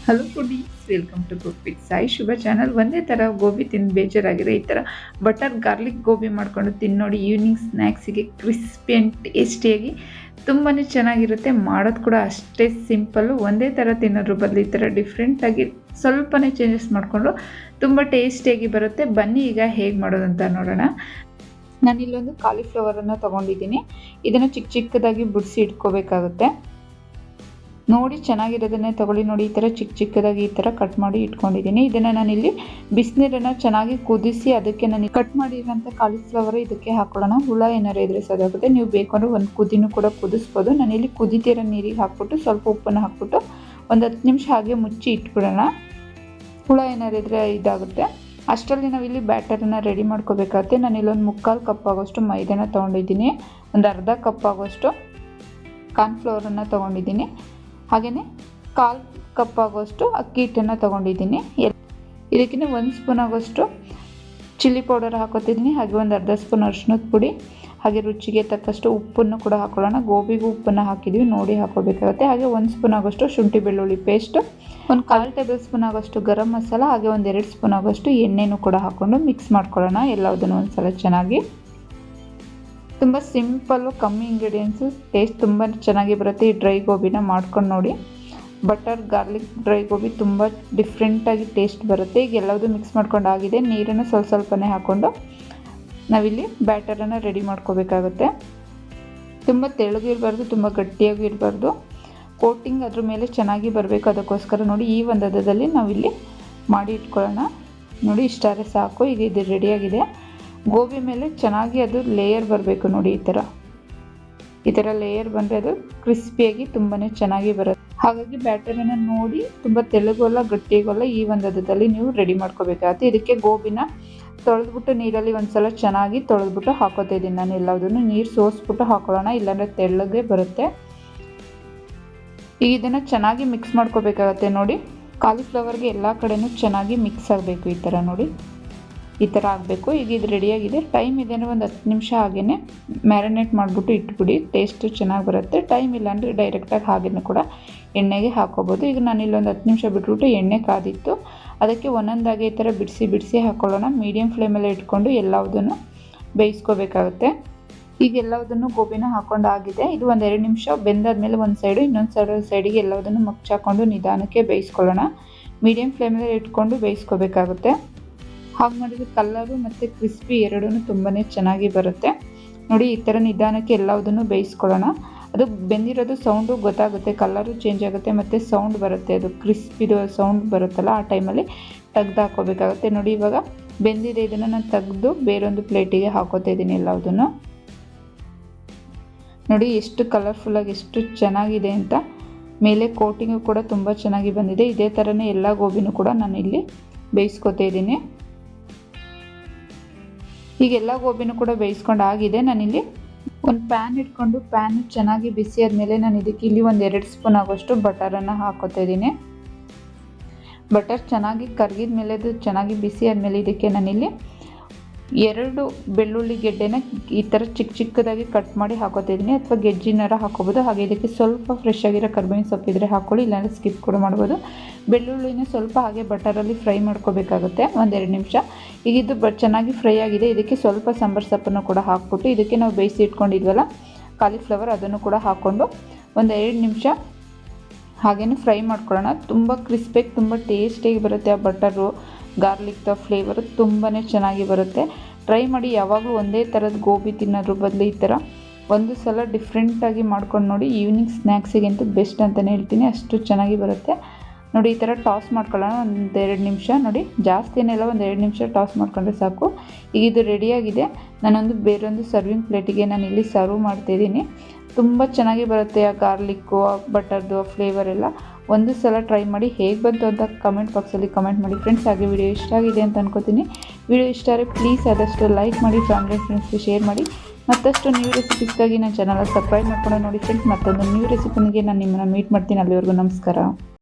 Hello foodies, welcome to cook with Sai Shubha channel. ಒಂದೇ ಥರ ಗೋಬಿ ತಿಂದು ಬೇಜಾರಾಗಿರೋ ಈ ಥರ ಬಟರ್ ಗಾರ್ಲಿಕ್ ಗೋಬಿ ಮಾಡ್ಕೊಂಡು ತಿನ್ನೋಡಿ. ಈವ್ನಿಂಗ್ ಸ್ನ್ಯಾಕ್ಸಿಗೆ ಕ್ರಿಸ್ಪಿ ಆ್ಯಂಡ್ ಟೇಸ್ಟಿಯಾಗಿ ತುಂಬಾ ಚೆನ್ನಾಗಿರುತ್ತೆ. ಮಾಡೋದು ಕೂಡ ಅಷ್ಟೇ ಸಿಂಪಲ್ಲು. ಒಂದೇ ಥರ ತಿನ್ನೋದ್ರ ಬದಲು ಈ ಥರ ಡಿಫ್ರೆಂಟಾಗಿ ಸ್ವಲ್ಪನೇ ಚೇಂಜಸ್ ಮಾಡಿಕೊಂಡು ತುಂಬ ಟೇಸ್ಟಿಯಾಗಿ ಬರುತ್ತೆ. ಬನ್ನಿ ಈಗ ಹೇಗೆ ಮಾಡೋದಂತ ನೋಡೋಣ. ನಾನಿಲ್ಲೊಂದು ಕಾಲಿಫ್ಲವರನ್ನು ತೊಗೊಂಡಿದ್ದೀನಿ. ಇದನ್ನು ಚಿಕ್ಕ ಚಿಕ್ಕದಾಗಿ ಬಿಡಿಸಿ ಇಟ್ಕೋಬೇಕಾಗುತ್ತೆ. ನೋಡಿ ಚೆನ್ನಾಗಿರೋದನ್ನೇ ತೊಗೊಳ್ಳಿ. ನೋಡಿ ಈ ಥರ ಚಿಕ್ಕ ಚಿಕ್ಕದಾಗಿ ಈ ಥರ ಕಟ್ ಮಾಡಿ ಇಟ್ಕೊಂಡಿದ್ದೀನಿ. ಇದನ್ನು ನಾನಿಲ್ಲಿ ಬಿಸಿನೀರನ್ನು ಚೆನ್ನಾಗಿ ಕುದಿಸಿ ಅದಕ್ಕೆ ನಾನು ಕಟ್ ಮಾಡಿರೋಂಥ ಕಾಲಿಫ್ಲವರ್ ಇದಕ್ಕೆ ಹಾಕೊಳ್ಳೋಣ. ಹುಳ ಏನಾರು ಇದ್ರೆ ಸದಾಗುತ್ತೆ. ನೀವು ಬೇಕಂದ್ರೆ ಒಂದು ಕುದಿನೂ ಕೂಡ ಕುದಿಸ್ಬೋದು. ನಾನಿಲ್ಲಿ ಕುದಿತಿರೋ ನೀರಿಗೆ ಹಾಕ್ಬಿಟ್ಟು ಸ್ವಲ್ಪ ಉಪ್ಪನ್ನು ಹಾಕ್ಬಿಟ್ಟು ಒಂದು 10 ನಿಮಿಷ ಹಾಗೆ ಮುಚ್ಚಿ ಇಟ್ಬಿಡೋಣ. ಹುಳ ಏನಾರು ಇದ್ರೆ ಇದಾಗುತ್ತೆ. ಅಷ್ಟರಲ್ಲಿ ನಾವಿಲ್ಲಿ ಬ್ಯಾಟರನ್ನು ರೆಡಿ ಮಾಡ್ಕೋಬೇಕಾಗುತ್ತೆ. ನಾನಿಲ್ಲೊಂದು 3/4 ಕಪ್ ಆಗೋಷ್ಟು ಮೈದಾನ ತೊಗೊಂಡಿದ್ದೀನಿ. ಒಂದು ಅರ್ಧ ಕಪ್ ಆಗೋಷ್ಟು ಕಾರ್ನ್ಫ್ಲವರನ್ನು ತೊಗೊಂಡಿದ್ದೀನಿ. ಹಾಗೆಯೇ 1/4 ಕಪ್ ಆಗೋಷ್ಟು ಅಕ್ಕಿ ಹಿಟ್ಟನ್ನು ತೊಗೊಂಡಿದ್ದೀನಿ. ಇದಕ್ಕಿಂತ 1 ಸ್ಪೂನ್ ಆಗೋಷ್ಟು ಚಿಲ್ಲಿ ಪೌಡರ್ ಹಾಕೋತಿದ್ದೀನಿ. ಹಾಗೆ ಒಂದು ಅರ್ಧ ಸ್ಪೂನ್ ಅರಿಶಿಣದ ಪುಡಿ, ಹಾಗೆ ರುಚಿಗೆ ತಕ್ಕಷ್ಟು ಉಪ್ಪನ್ನು ಕೂಡ ಹಾಕೊಳ್ಳೋಣ. ಗೋಬಿಗೂ ಉಪ್ಪನ್ನು ಹಾಕಿದ್ದೀವಿ, ನೋಡಿ ಹಾಕೋಬೇಕಾಗುತ್ತೆ. ಹಾಗೆ 1 ಸ್ಪೂನ್ ಆಗೋಷ್ಟು ಶುಂಠಿ ಬೆಳ್ಳುಳ್ಳಿ ಪೇಸ್ಟು, ಒಂದು 1/4 ಟೇಬಲ್ ಸ್ಪೂನ್ ಆಗೋಷ್ಟು ಗರಂ ಮಸಾಲ, ಹಾಗೆ ಒಂದು 2 ಸ್ಪೂನ್ ಆಗೋಷ್ಟು ಎಣ್ಣೆನೂ ಕೂಡ ಹಾಕ್ಕೊಂಡು ಮಿಕ್ಸ್ ಮಾಡ್ಕೊಳ್ಳೋಣ. ಎಲ್ಲದನ್ನು ಒಂದು ಸಲ ಚೆನ್ನಾಗಿ. ತುಂಬ ಸಿಂಪಲ್ಲು, ಕಮ್ಮಿ ಇಂಗ್ರೀಡಿಯೆಂಟ್ಸು, ಟೇಸ್ಟ್ ತುಂಬ ಚೆನ್ನಾಗಿ ಬರುತ್ತೆ. ಈ ಡ್ರೈ ಗೋಬಿನ ಮಾಡ್ಕೊಂಡು ನೋಡಿ. ಬಟರ್ ಗಾರ್ಲಿಕ್ ಡ್ರೈ ಗೋಬಿ ತುಂಬ ಡಿಫ್ರೆಂಟಾಗಿ ಟೇಸ್ಟ್ ಬರುತ್ತೆ. ಈಗ ಎಲ್ಲದೂ ಮಿಕ್ಸ್ ಮಾಡ್ಕೊಂಡು ಆಗಿದೆ. ನೀರನ್ನು ಸ್ವಲ್ಪನೇ ಹಾಕ್ಕೊಂಡು ನಾವಿಲ್ಲಿ ಬ್ಯಾಟರನ್ನು ರೆಡಿ ಮಾಡ್ಕೋಬೇಕಾಗುತ್ತೆ. ತುಂಬ ತೆಳ್ಳಗೂ ಇರಬಾರ್ದು, ತುಂಬ ಗಟ್ಟಿಯಾಗೂ ಇರಬಾರ್ದು. ಕೋಟಿಂಗ್ ಅದ್ರ ಮೇಲೆ ಚೆನ್ನಾಗಿ ಬರಬೇಕು. ಅದಕ್ಕೋಸ್ಕರ ನೋಡಿ ಈ ಒಂದು ಹದದಲ್ಲಿ ನಾವಿಲ್ಲಿ ಮಾಡಿ ಇಟ್ಕೊಳ್ಳೋಣ. ನೋಡಿ ಇಷ್ಟಾರೆ ಸಾಕು. ಈಗ ಇದು ರೆಡಿಯಾಗಿದೆ. ಗೋಬಿ ಮೇಲೆ ಚೆನ್ನಾಗಿ ಅದು ಲೇಯರ್ ಬರಬೇಕು. ನೋಡಿ ಈ ಥರ ಲೇಯರ್ ಬಂದರೆ ಅದು ಕ್ರಿಸ್ಪಿಯಾಗಿ ತುಂಬಾ ಚೆನ್ನಾಗಿ ಬರುತ್ತೆ. ಹಾಗಾಗಿ ಬ್ಯಾಟರನ್ನು ನೋಡಿ ತುಂಬ ತೆಳ್ಳಗೋಲ್ಲ ಗಟ್ಟಿಗೋಲ್ಲ ಈ ಒಂದು ಹದದಲ್ಲಿ ನೀವು ರೆಡಿ ಮಾಡ್ಕೋಬೇಕಾಗುತ್ತೆ. ಇದಕ್ಕೆ ಗೋಬಿನ ತೊಳೆದ್ಬಿಟ್ಟು ನೀರಲ್ಲಿ ಒಂದು ಸಲ ಚೆನ್ನಾಗಿ ತೊಳೆದ್ಬಿಟ್ಟು ಹಾಕೋತಾ ಇದ್ದೀನಿ. ನಾನು ಎಲ್ಲದನ್ನು ನೀರು ಸೋಸ್ಬಿಟ್ಟು ಹಾಕೊಳ್ಳೋಣ, ಇಲ್ಲಾಂದರೆ ತೆಳ್ಳಗೆ ಬರುತ್ತೆ. ಈಗ ಇದನ್ನು ಚೆನ್ನಾಗಿ ಮಿಕ್ಸ್ ಮಾಡ್ಕೋಬೇಕಾಗತ್ತೆ. ನೋಡಿ ಕಾಲಿಫ್ಲವರ್ಗೆ ಎಲ್ಲ ಕಡೆಯೂ ಚೆನ್ನಾಗಿ ಮಿಕ್ಸ್ ಆಗಬೇಕು. ಈ ಥರ ನೋಡಿ ಈ ಥರ ಆಗಬೇಕು. ಈಗ ಇದು ರೆಡಿಯಾಗಿದೆ. ಟೈಮ್ ಇದೆ ಅಂದರೆ ಒಂದು 10 ನಿಮಿಷ ಹಾಗೇ ಮ್ಯಾರಿನೇಟ್ ಮಾಡಿಬಿಟ್ಟು ಇಟ್ಬಿಡಿ. ಟೇಸ್ಟು ಚೆನ್ನಾಗಿ ಬರುತ್ತೆ. ಟೈಮ್ ಇಲ್ಲಾಂದರೆ ಡೈರೆಕ್ಟಾಗಿ ಹಾಗೇ ಕೂಡ ಎಣ್ಣೆಗೆ ಹಾಕೋಬೋದು. ಈಗ ನಾನು ಇಲ್ಲೊಂದು 10 ನಿಮಿಷ ಬಿಟ್ಬಿಟ್ಟು ಎಣ್ಣೆ ಕಾದಿತ್ತು, ಅದಕ್ಕೆ ಒಂದೊಂದಾಗಿ ಈ ಥರ ಬಿಡಿಸಿ ಹಾಕ್ಕೊಳ್ಳೋಣ. ಮೀಡಿಯಮ್ ಫ್ಲೇಮಲ್ಲೇ ಇಟ್ಕೊಂಡು ಎಲ್ಲದನ್ನು ಬೇಯಿಸ್ಕೋಬೇಕಾಗುತ್ತೆ. ಈಗ ಎಲ್ಲದನ್ನು ಗೋಬಿನ ಹಾಕ್ಕೊಂಡು ಆಗಿದೆ. ಇದು ಒಂದು 2 ನಿಮಿಷ ಬೆಂದಾದ್ಮೇಲೆ ಒಂದು ಸೈಡು ಇನ್ನೊಂದು ಸೈಡಿಗೆ ಎಲ್ಲದನ್ನು ಮಗ್ಚಾಕೊಂಡು ನಿಧಾನಕ್ಕೆ ಬೇಯಿಸ್ಕೊಳ್ಳೋಣ. ಮೀಡಿಯಮ್ ಫ್ಲೇಮಲ್ಲೇ ಇಟ್ಕೊಂಡು ಬೇಯಿಸ್ಕೋಬೇಕಾಗುತ್ತೆ. ಹಾಗೆ ಮಾಡಿದರೆ ಕಲ್ಲರು ಮತ್ತು ಕ್ರಿಸ್ಪಿ ಎರಡೂ ತುಂಬಾ ಚೆನ್ನಾಗಿ ಬರುತ್ತೆ. ನೋಡಿ ಈ ಥರ ನಿಧಾನಕ್ಕೆ ಎಲ್ಲದನ್ನು ಬೇಯಿಸ್ಕೊಳ್ಳೋಣ. ಅದು ಬೆಂದಿರೋದು ಸೌಂಡು ಗೊತ್ತಾಗುತ್ತೆ, ಕಲ್ಲರು ಚೇಂಜ್ ಆಗುತ್ತೆ ಮತ್ತು ಸೌಂಡ್ ಬರುತ್ತೆ. ಅದು ಕ್ರಿಸ್ಪಿದು ಸೌಂಡ್ ಬರುತ್ತಲ್ಲ, ಆ ಟೈಮಲ್ಲಿ ತೆಗ್ದು ಹಾಕೋಬೇಕಾಗುತ್ತೆ. ನೋಡಿ ಇವಾಗ ಬೆಂದಿದೆ. ಇದನ್ನು ನಾನು ತೆಗೆದು ಬೇರೊಂದು ಪ್ಲೇಟಿಗೆ ಹಾಕೋತಾ ಇದ್ದೀನಿ ಎಲ್ಲದನ್ನು. ನೋಡಿ ಎಷ್ಟು ಕಲರ್ಫುಲ್ಲಾಗಿ ಎಷ್ಟು ಚೆನ್ನಾಗಿದೆ ಅಂತ. ಮೇಲೆ ಕೋಟಿಂಗು ಕೂಡ ತುಂಬ ಚೆನ್ನಾಗಿ ಬಂದಿದೆ. ಇದೇ ಥರನೇ ಎಲ್ಲ ಗೋಬಿನೂ ಕೂಡ ನಾನು ಇಲ್ಲಿ ಬೇಯಿಸ್ಕೊತಾ ಇದ್ದೀನಿ. ಈಗ ಎಲ್ಲ ಗೋಬಿನೂ ಕೂಡ ಬೇಯಿಸ್ಕೊಂಡು ಆಗಿದೆ. ನಾನಿಲ್ಲಿ ಒಂದು ಪ್ಯಾನ್ ಇಟ್ಕೊಂಡು ಪ್ಯಾನ್ ಚೆನ್ನಾಗಿ ಬಿಸಿ ಆದಮೇಲೆ ನಾನು ಇದಕ್ಕೆ ಇಲ್ಲಿ ಒಂದು 2 ಸ್ಪೂನ್ ಆಗೋಷ್ಟು ಬಟರನ್ನು ಹಾಕೋತಾ ಇದ್ದೀನಿ. ಬಟರ್ ಚೆನ್ನಾಗಿ ಕರಗಿದ ಮೇಲೆ ಅದು ಚೆನ್ನಾಗಿ ಬಿಸಿ ಆದಮೇಲೆ ಇದಕ್ಕೆ ನಾನಿಲ್ಲಿ 2 ಬೆಳ್ಳುಳ್ಳಿ ಗೆಡ್ಡೆನ ಈ ಥರ ಚಿಕ್ಕದಾಗಿ ಕಟ್ ಮಾಡಿ ಹಾಕೋತಾ ಇದ್ದೀನಿ, ಅಥವಾ ಗೆಜ್ಜಿನಾರ ಹಾಕೋಬೋದು. ಹಾಗೆ ಇದಕ್ಕೆ ಸ್ವಲ್ಪ ಫ್ರೆಶ್ ಆಗಿರೋ ಕರ್ಬೇವಿನ ಸೊಪ್ಪಿದ್ರೆ ಹಾಕ್ಕೊಳ್ಳಿ, ಇಲ್ಲಾಂದರೆ ಸ್ಕಿಪ್ ಕೂಡ ಮಾಡ್ಬೋದು. ಬೆಳ್ಳುಳ್ಳಿನ ಸ್ವಲ್ಪ ಹಾಗೆ ಬಟರಲ್ಲಿ ಫ್ರೈ ಮಾಡ್ಕೋಬೇಕಾಗುತ್ತೆ 1-2 ನಿಮಿಷ. ಈಗ ಇದು ಚೆನ್ನಾಗಿ ಫ್ರೈ ಆಗಿದೆ. ಇದಕ್ಕೆ ಸ್ವಲ್ಪ ಸಾಂಬಾರು ಸೊಪ್ಪನ್ನು ಕೂಡ ಹಾಕ್ಬಿಟ್ಟು ಇದಕ್ಕೆ ನಾವು ಬೇಯಿಸಿ ಇಟ್ಕೊಂಡಿದ್ವಲ್ಲ ಕಾಲಿಫ್ಲವರ್, ಅದನ್ನು ಕೂಡ ಹಾಕ್ಕೊಂಡು ಒಂದು 2 ನಿಮಿಷ ಹಾಗೇ ಫ್ರೈ ಮಾಡ್ಕೊಳ್ಳೋಣ. ತುಂಬ ಕ್ರಿಸ್ಪಿಯಾಗಿ ತುಂಬ ಟೇಸ್ಟಿಯಾಗಿ ಬರುತ್ತೆ. ಆ ಬಟರು ಗಾರ್ಲಿಕ್ದ ಫ್ಲೇವರು ತುಂಬಾ ಚೆನ್ನಾಗಿ ಬರುತ್ತೆ. ಟ್ರೈ ಮಾಡಿ. ಯಾವಾಗಲೂ ಒಂದೇ ಥರದ ಗೋಬಿ ತಿನ್ನೋದ್ರ ಬದಲು ಈ ಥರ ಒಂದು ಸಲ ಡಿಫ್ರೆಂಟಾಗಿ ಮಾಡ್ಕೊಂಡು ನೋಡಿ. ಈವ್ನಿಂಗ್ ಸ್ನ್ಯಾಕ್ಸಿಗಂತೂ ಬೆಸ್ಟ್ ಅಂತಲೇ ಹೇಳ್ತೀನಿ, ಅಷ್ಟು ಚೆನ್ನಾಗಿ ಬರುತ್ತೆ. ನೋಡಿ ಈ ಥರ ಟಾಸ್ ಮಾಡ್ಕೊಳ್ಳೋಣ 1-2 ನಿಮಿಷ. ನೋಡಿ ಜಾಸ್ತಿ ಏನೆಲ್ಲ, 1-2 ನಿಮಿಷ ಟಾಸ್ ಮಾಡ್ಕೊಂಡ್ರೆ ಸಾಕು. ಈಗ ಇದು ರೆಡಿಯಾಗಿದೆ. ನಾನೊಂದು ಬೇರೊಂದು ಸರ್ವಿಂಗ್ ಪ್ಲೇಟಿಗೆ ನಾನು ಇಲ್ಲಿ ಸರ್ವ್ ಮಾಡ್ತಾಯಿದ್ದೀನಿ. ತುಂಬ ಚೆನ್ನಾಗಿ ಬರುತ್ತೆ ಆ ಗಾರ್ಲಿಕ್ಕು, ಆ ಬಟರ್ದು ಫ್ಲೇವರ್ ಎಲ್ಲ. ಒಂದು ಸಲ ಟ್ರೈ ಮಾಡಿ. ಹೇಗೆ ಬಂತು ಅಂತ ಕಮೆಂಟ್ ಬಾಕ್ಸಲ್ಲಿ ಕಮೆಂಟ್ ಮಾಡಿ ಫ್ರೆಂಡ್ಸ್. ಹಾಗೆ ವಿಡಿಯೋ ಇಷ್ಟ ಆಗಿದೆ ಅಂತ ಅನ್ಕೋತೀನಿ. ವಿಡಿಯೋ ಇಷ್ಟ ಆದರೆ ಪ್ಲೀಸ್ ಆದಷ್ಟು ಲೈಕ್ ಮಾಡಿ, ಫ್ಯಾಮಿಲಿ ಫ್ರೆಂಡ್ಸ್ಗೆ ಶೇರ್ ಮಾಡಿ. ಮತ್ತಷ್ಟು ನ್ಯೂ ರೆಸಿಪೀಸ್ಗಾಗಿ ನನ್ನ ಚಾನಲ್ ಸಬ್ಸ್ಕ್ರೈಬ್ ಮಾಡ್ಕೊಂಡು ನೋಡಿ ಫ್ರೆಂಡ್ಸ್. ಮತ್ತೊಂದು ನ್ಯೂ ರೆಸಿಪಿನಿಗೆ ನಾನು ನಿಮ್ಮನ್ನು ಮೀಟ್ ಮಾಡ್ತೀನಿ. ಅಲ್ಲಿವರೆಗೂ ನಮಸ್ಕಾರ.